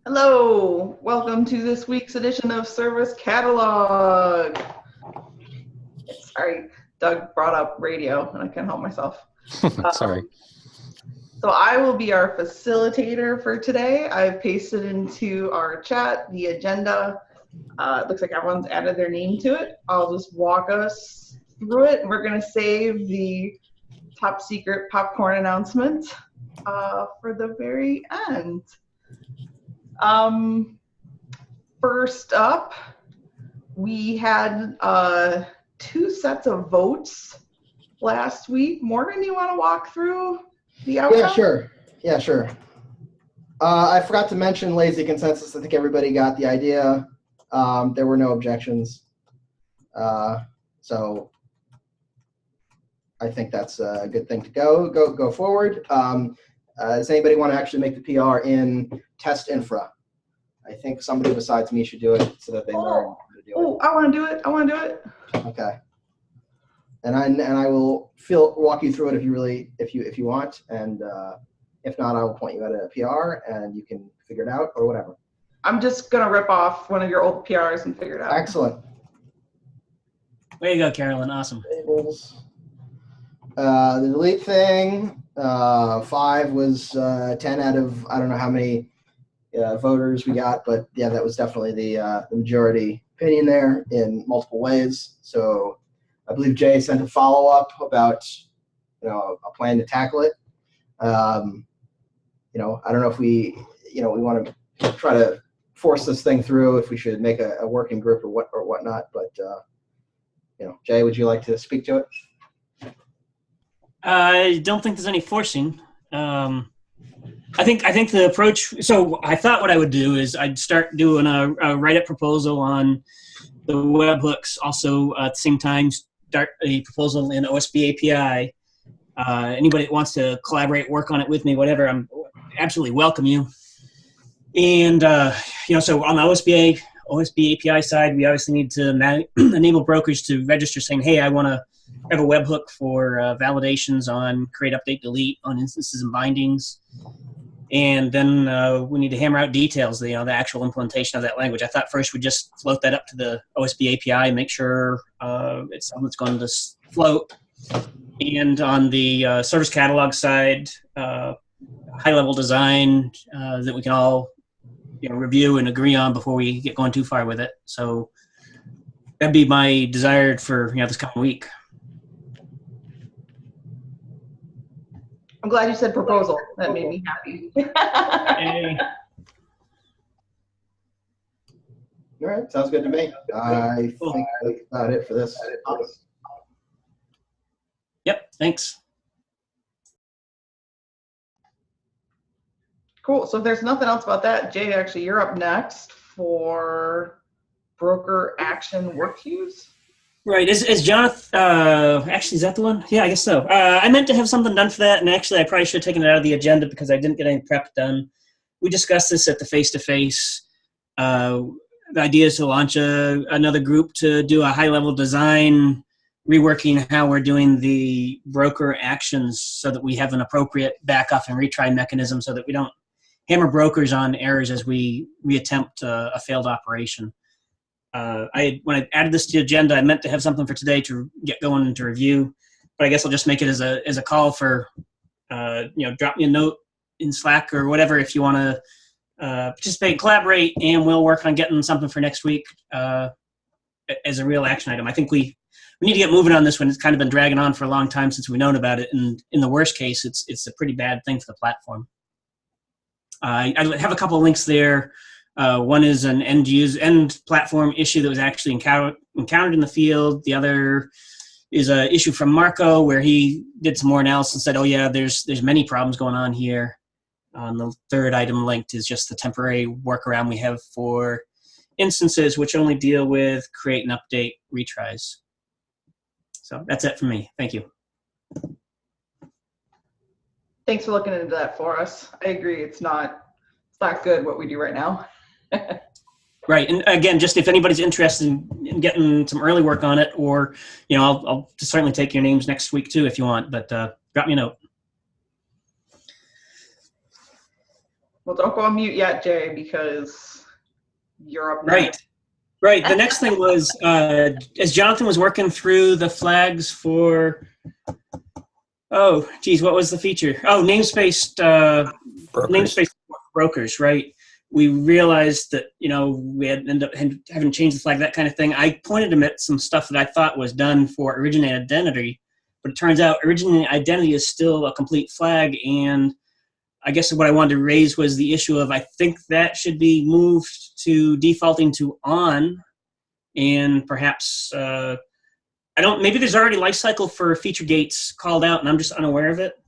Hello, welcome to this week's edition of Service Catalog. Sorry, Doug brought up radio and I can't help myself. Sorry. So I will be our facilitator for today. I've pasted into our chat the agenda. It looks like everyone's added their name to it. I'll just walk us through it. We're going to save the top secret popcorn announcement for the very end. First up, we had two sets of votes last week. Morgan, do you want to walk through the outcome? Yeah, sure. I forgot to mention lazy consensus. I think everybody got the idea. There were no objections. So I think that's a good thing to go forward. Does anybody want to actually make the PR in test infra? I think somebody besides me should do it so that they learn how to do it. Oh, I want to do it. Okay. And I will walk you through it if you want, and if not, I will point you at a PR and you can figure it out or whatever. I'm just gonna rip off one of your old PRs and figure it out. Excellent. Way to go, Carolyn. Awesome. Tables. The delete thing, 5 was 10 out of I don't know how many voters we got, but yeah, that was definitely the majority opinion there in multiple ways. So I believe Jay sent a follow-up about a plan to tackle it. I don't know if we want to try to force this thing through, if we should make a working group or whatnot, but Jay, would you like to speak to it? I don't think there's any forcing. I think the approach. So I thought what I would do is I'd start doing a write-up proposal on the webhooks. Also, at the same time, start a proposal in OSB API. Anybody that wants to collaborate, work on it with me, whatever, I'm absolutely welcome you. And so on the OSB API side, we obviously need to enable brokers to register saying, hey, I want to have a webhook for validations on create, update, delete on instances and bindings. And then we need to hammer out details, the actual implementation of that language. I thought first we'd just float that up to the OSB API and make sure it's something that's going to float. And on the service catalog side, high-level design that we can all review and agree on before we get going too far with it. So that'd be my desire for this coming week. I'm glad you said proposal. That made me happy. Hey. All right, sounds good to me. I think that's about it for this. Yep, thanks. Cool. So if there's nothing else about that, Jay, actually, you're up next for broker action work queues. Right. Is Jonathan, actually, is that the one? Yeah, I guess so. I meant to have something done for that, and actually I probably should have taken it out of the agenda because I didn't get any prep done. We discussed this at the face-to-face. The idea is to launch another group to do a high-level design, reworking how we're doing the broker actions so that we have an appropriate back-off and retry mechanism so that we don't hammer brokers on errors as we reattempt a failed operation. When I added this to the agenda, I meant to have something for today to get going and to review, but I guess I'll just make it as a call for, drop me a note in Slack or whatever if you want to participate and collaborate, and we'll work on getting something for next week as a real action item. I think we need to get moving on this one. It's kind of been dragging on for a long time since we've known about it, and in the worst case, it's a pretty bad thing for the platform. I have a couple of links there. One is an end platform issue that was actually encountered in the field. The other is an issue from Marco where he did some more analysis and said, oh yeah, there's many problems going on here. The third item linked is just the temporary workaround we have for instances which only deal with create and update retries. So that's it for me. Thank you. Thanks for looking into that for us. I agree. It's not good what we do right now. Right, and again, just if anybody's interested in getting some early work on it, or I'll certainly take your names next week too if you want. But drop me a note. Well, don't go on mute yet, Jay, because you're up next. Right. Right. The next thing was, as Jonathan was working through the flags for, oh, geez, what was the feature? Oh, namespace brokers, right? We realized that, we had ended up having changed the flag, that kind of thing. I pointed him at some stuff that I thought was done for originating identity, but it turns out originating identity is still a complete flag. And I guess what I wanted to raise was the issue of, I think that should be moved to defaulting to on. And perhaps, maybe there's already lifecycle for feature gates called out and I'm just unaware of it.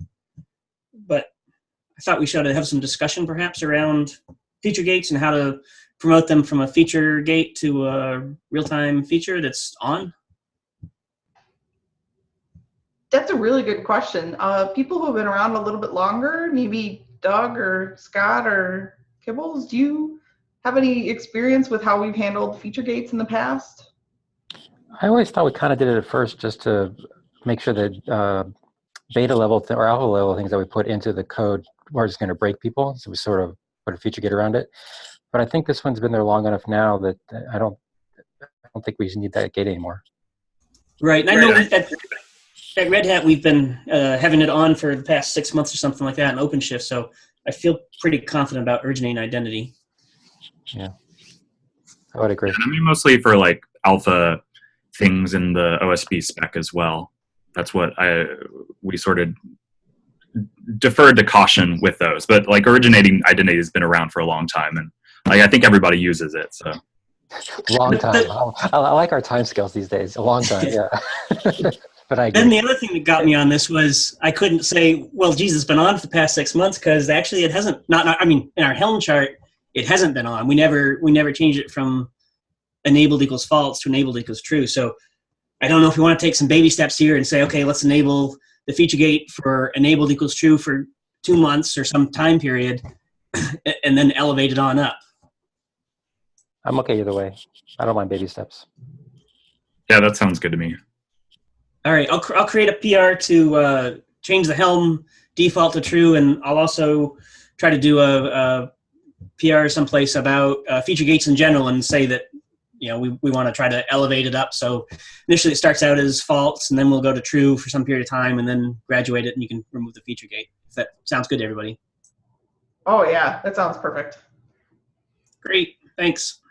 But I thought we should have some discussion perhaps around feature gates and how to promote them from a feature gate to a real-time feature that's on. That's a really good question. People who have been around a little bit longer, maybe Doug or Scott or Kibbles, do you have any experience with how we've handled feature gates in the past? I always thought we kind of did it at first just to make sure that beta level or alpha level things that we put into the code were just going to break people. So we sort of put a feature gate around it. But I think this one's been there long enough now that I don't think we need that gate anymore. Right. And I know at Red Hat we've been having it on for the past 6 months or something like that in OpenShift. So I feel pretty confident about originating identity. Yeah, I would agree. And I mean, mostly for like alpha things in the OSB spec as well. That's what we sort of deferred to caution with those. But like originating identity has been around for a long time, and I think everybody uses it. So long time. I like our time scales these days. A long time, yeah. But I agree. And the other thing that got me on this was I couldn't say, well, geez, it's been on for the past 6 months because actually it hasn't. In our Helm chart, it hasn't been on. We never changed it from enabled equals false to enabled equals true. So I don't know if we want to take some baby steps here and say, okay, let's enable the feature gate for enabled equals true for 2 months or some time period, and then elevate it on up. I'm okay either way. I don't mind baby steps. yeah, that sounds good to me. All right, I'll create a PR to change the Helm default to true, and I'll also try to do a PR someplace about feature gates in general and say that we want to try to elevate it up. So initially it starts out as false, and then we'll go to true for some period of time, and then graduate it, and you can remove the feature gate. If that sounds good to everybody. Oh yeah, that sounds perfect. Great, thanks.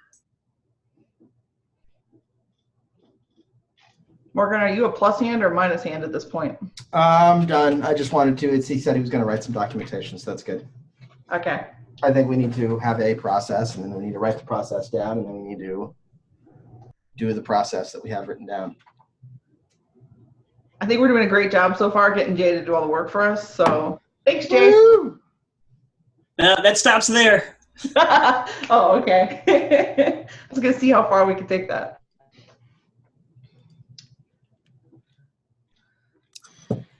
Morgan, are you a plus hand or minus hand at this point? I'm done. I just wanted to. He said he was going to write some documentation, so that's good. Okay. I think we need to have a process, and then we need to write the process down, and then we need to do the process that we have written down. I think we're doing a great job so far getting Jay to do all the work for us. So thanks, Jay. That stops there. Oh, okay. I was going to see how far we could take that.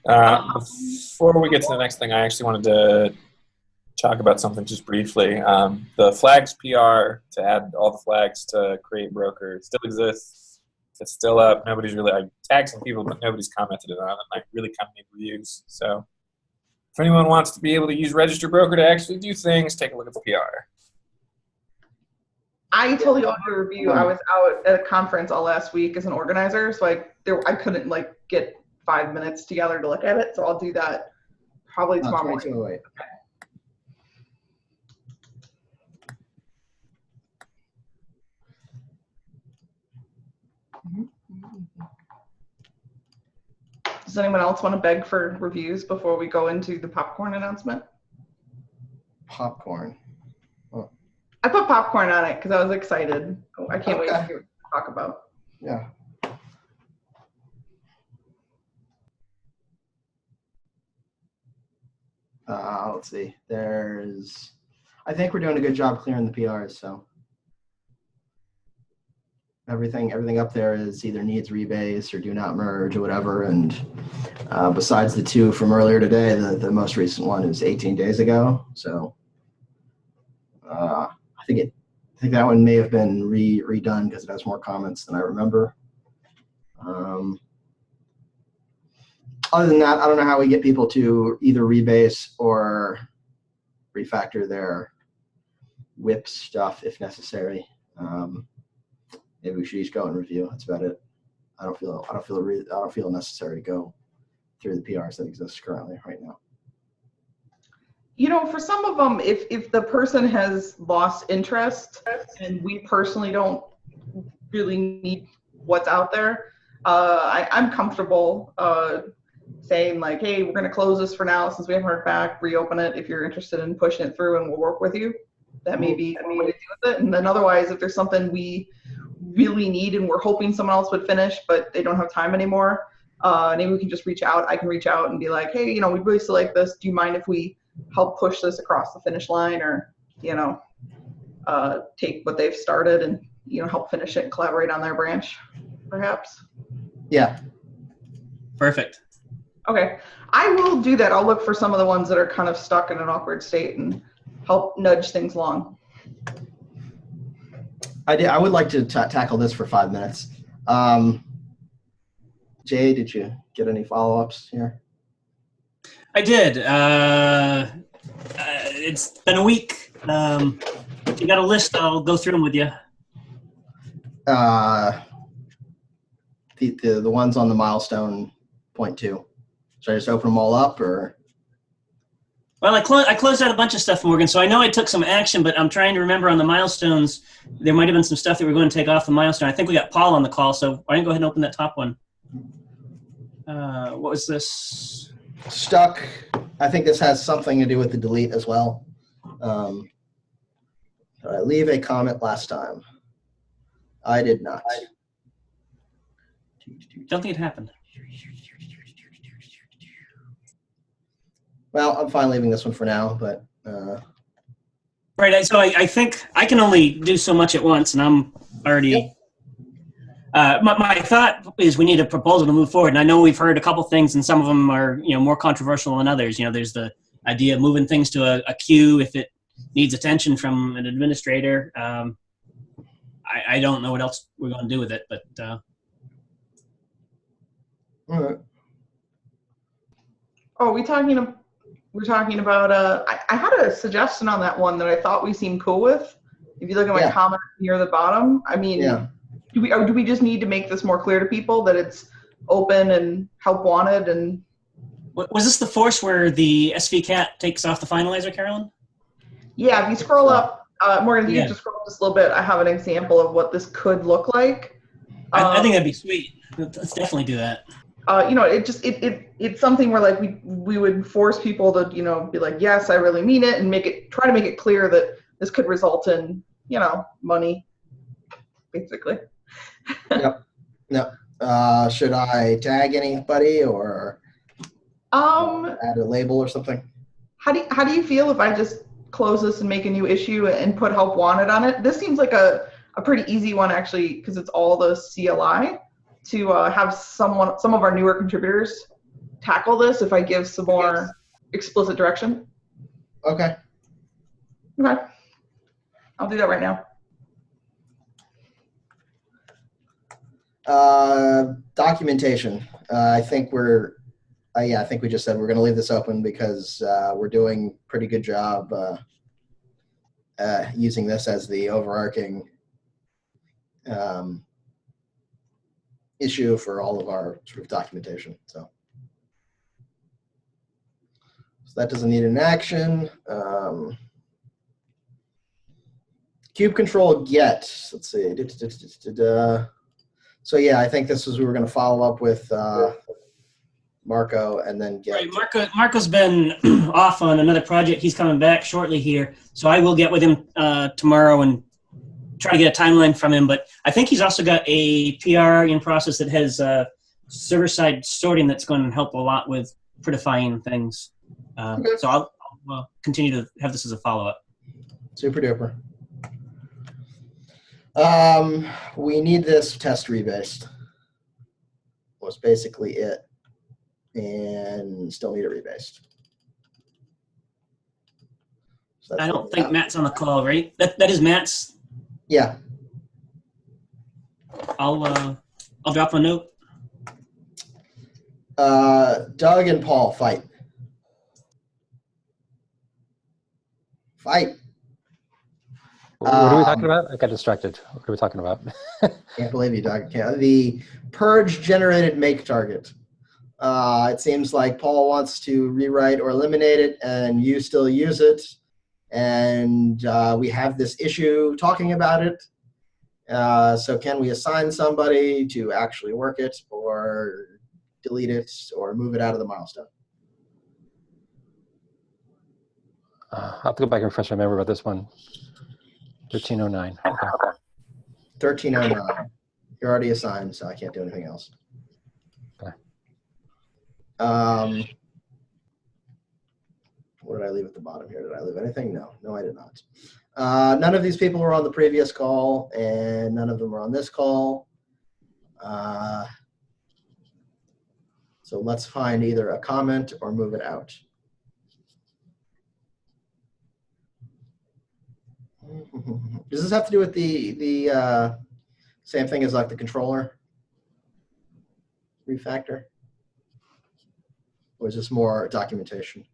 Before we get to the next thing, I actually wanted to talk about something just briefly. The flags PR to add all the flags to create broker still exists. It's still up. Nobody's really, I tagged some people, but nobody's commented on it. I really kind of need reviews. So if anyone wants to be able to use register broker to actually do things, take a look at the PR. I totally owed a review. I was out at a conference all last week as an organizer, so I couldn't get 5 minutes together to look at it. So I'll do that probably tomorrow morning. Okay. Does anyone else want to beg for reviews before we go into the popcorn announcement? Popcorn. Oh. I put popcorn on it because I was excited. I can't wait to hear what to talk about. Yeah. Let's see. I think we're doing a good job clearing the PRs. So everything up there is either needs rebase or do not merge or whatever. And besides the two from earlier today, the most recent one is 18 days ago. So I think that one may have been redone because it has more comments than I remember. Other than that, I don't know how we get people to either rebase or refactor their whip stuff if necessary. Maybe we should each go and review. That's about it. I don't feel necessary to go through the PRs that exist currently right now. For some of them, if the person has lost interest and we personally don't really need what's out there, I'm comfortable saying like, hey, we're going to close this for now since we haven't heard back, reopen it if you're interested in pushing it through, and we'll work with you. That may be one way to deal with it. And then otherwise, if there's something we really need and we're hoping someone else would finish, but they don't have time anymore, maybe we can just reach out. I can reach out and be like, hey, we'd really still like this. Do you mind if we help push this across the finish line, or, take what they've started and, help finish it and collaborate on their branch, perhaps? Yeah. Perfect. Okay. I will do that. I'll look for some of the ones that are kind of stuck in an awkward state and help nudge things along. I would like to tackle this for 5 minutes. Jay, did you get any follow-ups here? I did. It's been a week. If you got a list, I'll go through them with you. The ones on the milestone point 2. Should I just open them all up, or? Well, I closed out a bunch of stuff, Morgan, so I know I took some action, but I'm trying to remember on the milestones, there might have been some stuff that we're going to take off the milestone. I think we got Paul on the call, so why don't you go ahead and open that top one. What was this? Stuck. I think this has something to do with the delete as well. Did I leave a comment last time? I did not. Don't think it happened. Well, I'm fine leaving this one for now, but. Right, so I think I can only do so much at once, and I'm already. Yep. My thought is we need a proposal to move forward, and I know we've heard a couple things, and some of them are more controversial than others. There's the idea of moving things to a queue if it needs attention from an administrator. I don't know what else we're going to do with it, but. All right. Oh, we're talking about. I had a suggestion on that one that I thought we seemed cool with. If you look at my comment near the bottom, I mean. Yeah. Do we just need to make this more clear to people that it's open and help wanted? And was this the force where the SVCat takes off the finalizer, Carolyn? Yeah, if you scroll up, Morgan, if you just scroll up just a little bit, I have an example of what this could look like. I think that'd be sweet. Let's definitely do that. It's something where like we would force people to be like, yes, I really mean it, and try to make it clear that this could result in money, basically. Yep. No. Should I tag anybody or add a label or something? How do you feel if I just close this and make a new issue and put help wanted on it? This seems like a pretty easy one actually, because it's all the CLI to have some of our newer contributors tackle this if I give some more explicit direction. Okay. Okay. I'll do that right now. Documentation. I think I think we just said we're going to leave this open because we're doing a pretty good job using this as the overarching issue for all of our sort of documentation. So that doesn't need an action. Cube control get. Let's see. So yeah, I think this is we were going to follow up with Marco and then get. Right, Marco's been off on another project. He's coming back shortly here, so I will get with him tomorrow and try to get a timeline from him. But I think he's also got a PR in process that has server-side sorting that's going to help a lot with prettifying things. Okay. So I'll continue to have this as a follow-up. Super duper. We need this test rebased. Was basically it, and still need it rebased. So I don't think Matt's on the call, right? That is Matt's. Yeah. I'll drop a note. Doug and Paul fight. What are we talking about? I got distracted. What are we talking about? Can't believe you, Doug. The purge generated make target. It seems like Paul wants to rewrite or eliminate it, and you still use it. And we have this issue talking about it. So can we assign somebody to actually work it, or delete it, or move it out of the milestone? I'll have to go back and refresh my memory about this one. 1309. Okay. 1309. You're already assigned, so I can't do anything else. Okay. What did I leave at the bottom here? Did I leave anything? No, I did not. None of these people were on the previous call, and none of them are on this call. So let's find either a comment or move it out. Does this have to do with the same thing as like the controller refactor? Or is this more documentation?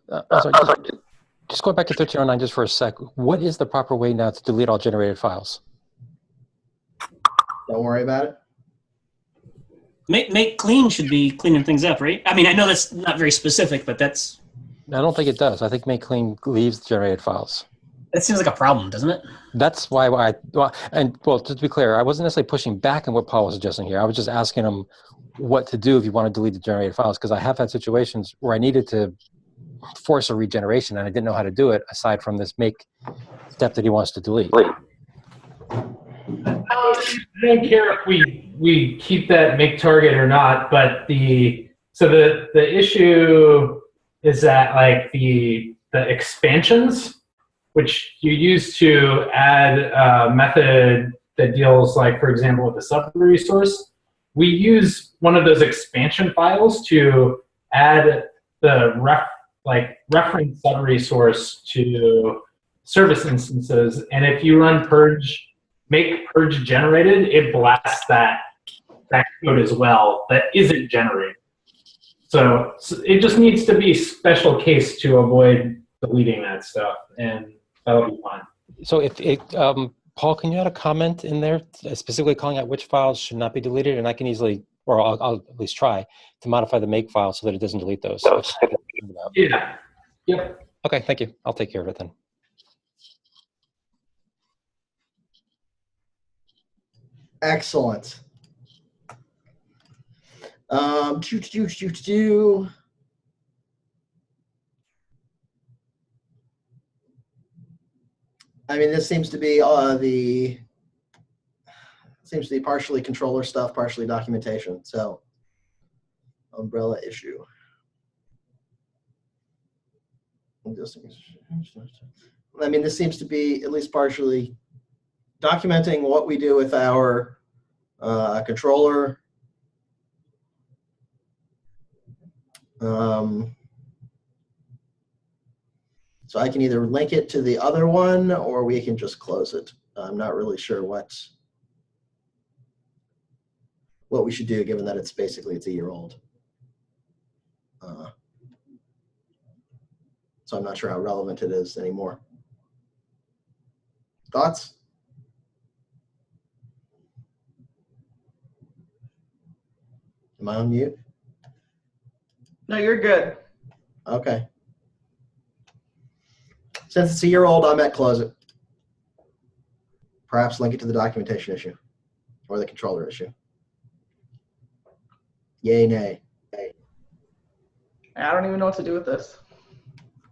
Just going back to 1309 just for a sec. What is the proper way now to delete all generated files? Don't worry about it. Make clean should be cleaning things up, right? I mean, I know that's not very specific, but that's... I don't think it does. I think make clean leaves generated files. That seems like a problem, doesn't it? That's why to be clear, I wasn't necessarily pushing back on what Paul was suggesting here. I was just asking him what to do if you want to delete the generated files, because I have had situations where I needed to force a regeneration and I didn't know how to do it aside from this make step that he wants to delete. I don't care if we keep that make target or not, but the issue is that like the expansions, which you use to add a method that deals, like, for example, with the sub resource, we use one of those expansion files to add the reference sub resource to service instances. And if you run make purge generated, it blasts that code as well that isn't generated. So it just needs to be special case to avoid deleting that stuff, and that'll be fine. So if Paul, can you add a comment in there specifically calling out which files should not be deleted, and I can easily, or I'll at least try to modify the make file so that it doesn't delete those. Yeah. Yep. Okay, thank you. I'll take care of it then. Excellent. I mean, this seems to be partially controller stuff, partially documentation. So, umbrella issue. I mean, this seems to be at least partially documenting what we do with our controller. So I can either link it to the other one or we can just close it. I'm not really sure what we should do, given that it's a year old. So I'm not sure how relevant it is anymore. Thoughts? Am I on mute? No, you're good. Okay. Since it's a year old, I might close it. Perhaps link it to the documentation issue or the controller issue. Yay, nay. I don't even know what to do with this.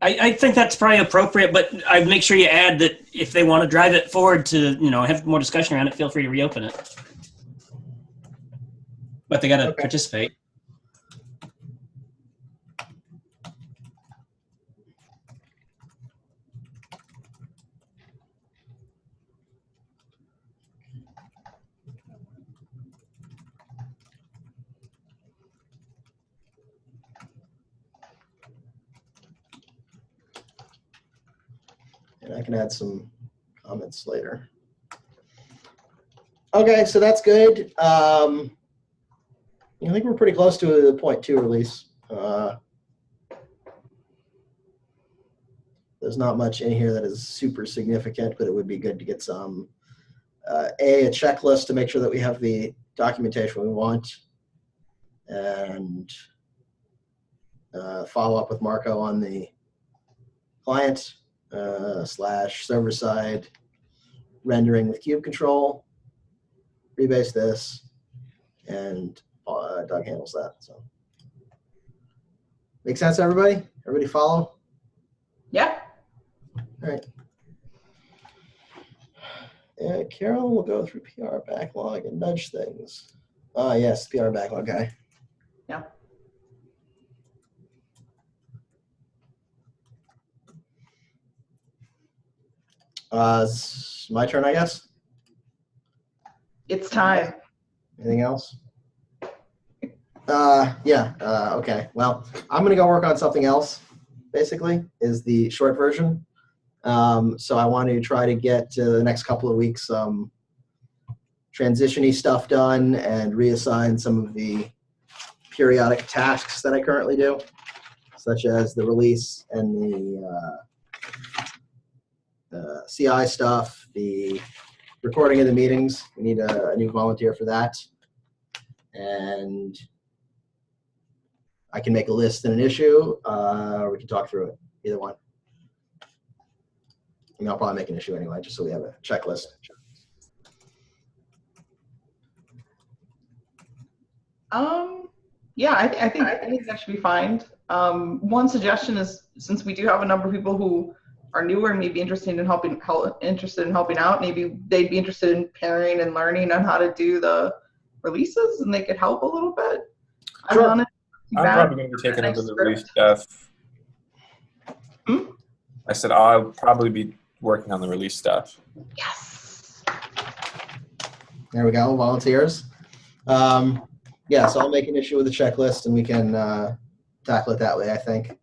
I think that's probably appropriate, but I'd make sure you add that if they want to drive it forward to, have more discussion around it, feel free to reopen it. But they got to participate. And I can add some comments later. Okay, so that's good. I think we're pretty close to the 0.2 release. The There's not much in here that is super significant, but it would be good to get some, a checklist to make sure that we have the documentation we want, and follow up with Marco on the client slash server side rendering with cube control, rebase this, and Doug handles that. So make sense, everybody? Everybody follow? Yeah. All right. Carol will go through PR backlog and nudge things. Ah, yes, PR backlog guy. Yeah. It's my turn, I guess. It's time. Anything else? Yeah. Okay. Well, I'm gonna go work on something else. Basically, is the short version. So I want to try to get the next couple of weeks some transition-y stuff done and reassign some of the periodic tasks that I currently do, such as the release and the CI stuff, the recording of the meetings. We need a new volunteer for that. And I can make a list and an issue, or we can talk through it, either one. I mean, I'll probably make an issue anyway, just so we have a checklist. Yeah, I think that should be fine. One suggestion is, since we do have a number of people who are newer and may be interested in helping out, maybe they'd be interested in pairing and learning on how to do the releases, and they could help a little bit. Sure. I'm probably going to be taking over the release stuff. I said I'll probably be working on the release stuff. Yes. There we go, volunteers. Yeah, so I'll make an issue with the checklist, and we can tackle it that way, I think.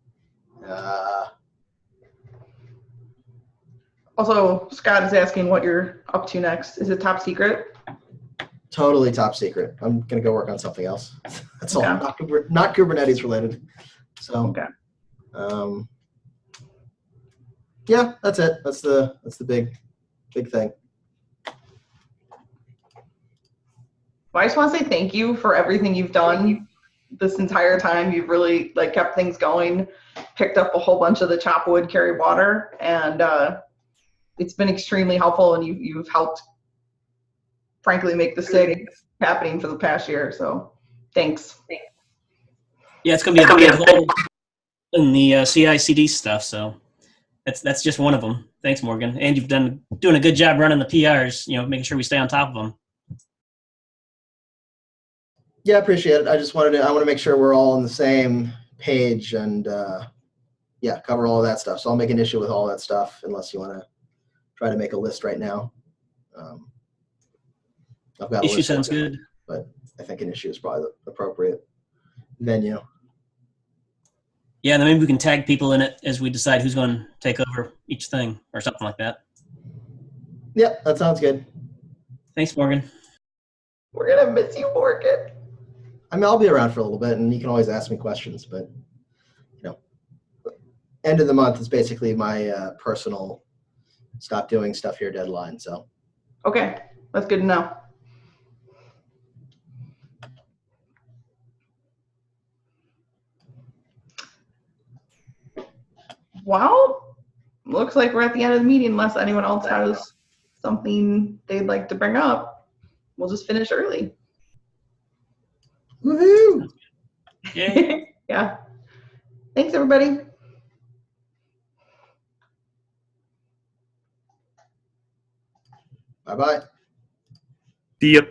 Also, Scott is asking what you're up to next. Is it top secret? Totally top secret. I'm going to go work on something else. That's all. Okay. Not Kubernetes related. So, Okay. Yeah, that's it. That's the big thing. Well, I just want to say thank you for everything you've done this entire time. You've really kept things going, picked up a whole bunch of the chop wood, carry water, and it's been extremely helpful. And you've helped, frankly, make the SIG happening for the past year. So, thanks. Yeah, it's gonna be a big hole in the CI/CD stuff. So that's just one of them. Thanks, Morgan, and you've doing a good job running the PRs. Making sure we stay on top of them. Yeah, I appreciate it. I want to make sure we're all on the same page and yeah, cover all of that stuff. So I'll make an issue with all that stuff, unless you want to try to make a list right now. I've got a Issue list sounds working, good. but I think an issue is probably the appropriate venue. Yeah, and then maybe we can tag people in it as we decide who's going to take over each thing or something like that. Yeah, that sounds good. Thanks, Morgan. We're gonna miss you, Morgan. I mean, I'll be around for a little bit, and you can always ask me questions, but end of the month is basically my personal stop doing stuff here deadline. So Okay, that's good to know. Well, looks like we're at the end of the meeting. Unless anyone else has something they'd like to bring up, we'll just finish early. woohoo! Yay. Yeah. Thanks, everybody. Bye bye. See ya.